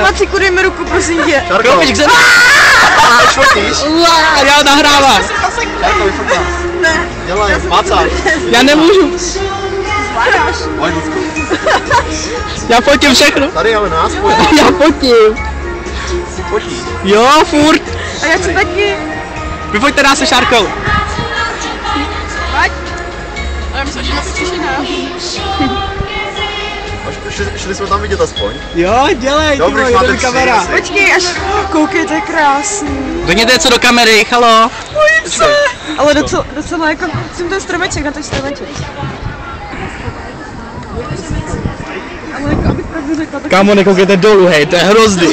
Maciku, dej mi ruku, prosím tě. Kroupič, kde? Já nahrávám. Šárko, vyfotám. Ne. Dělej, Macák. Já nemůžu. Zvládáš. Já fotím všechno. Tady ale nás pojď. Já fotím. Fotí. Jo, furt. A já chci taky. Vyfoťte nás se Šárkou. Pojď. Ale myslím, že Maciku už Šli jsme tam vidět aspoň. Jo, dělej, Dobrý, ty máte vole, kamera. tři. Počkej, až koukej, to je krásný. Řekněte něco do kamery, halo. Bojím se. Ale docela jako, jsem ten stromeček, na ten stromeček. Ale jako, abych pravdu řekla, tak... Kámo, nekoukejte dolů, hej, to je hrozný.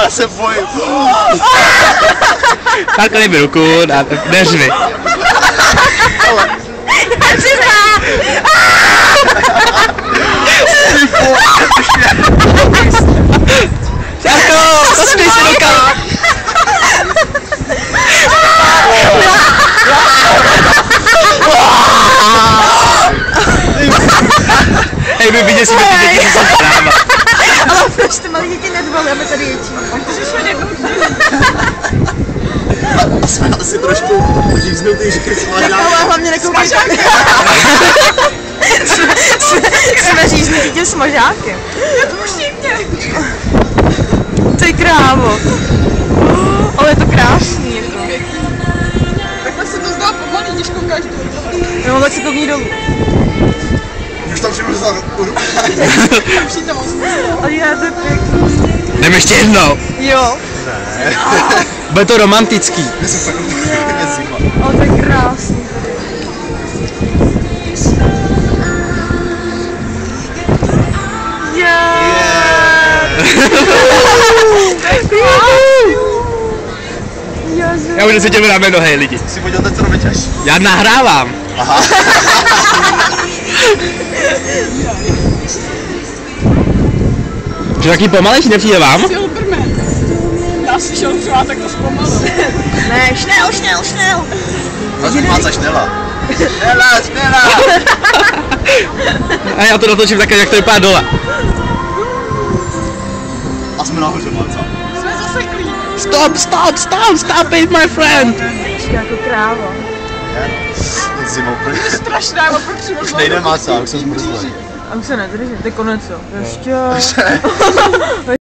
Já se bojím. Šárko, dej mi ruku, neřvi. Šárko, zasmíj se do kamery. Hej, my vyděsíme ty děti, co jsou práva. Ale proč ty malé děti nedbali, aby tady ječí? Jsme asi trošku říznutý, že Tak ale hlavně nekoukej. Jsme říznutý tím smažákem. Nepuští mě. Ty krávo. Ale je to krásný, jako. Takhle se to zdá pomalý, těžko každou. No, tak si to vní dolů. už tam přijdu za ruku. Ale je to pěkný. Jdem ještě jednou. Jo. Bude to romantický. Ale to je krásný. Já už necítím rameno, hej lidi. Si podíváte, co robíš? Já nahrávám. Aha. Že taky pomalejší nepřijde vám? Já slyšel třeba tak to zpomalu. Ne, šnel. Máca šnela. Šnela. A já to natočím takhle, jak to vypadá dole. A jsme nahoře, Máca. Jsme zaseklí. Stop it, my friend. Jako kráva. Zimou prý. Strašné, ale proč si Už nejde, Máca, už jsem zmrzlý. A už se nedržím, to je konec, jo. Ještě.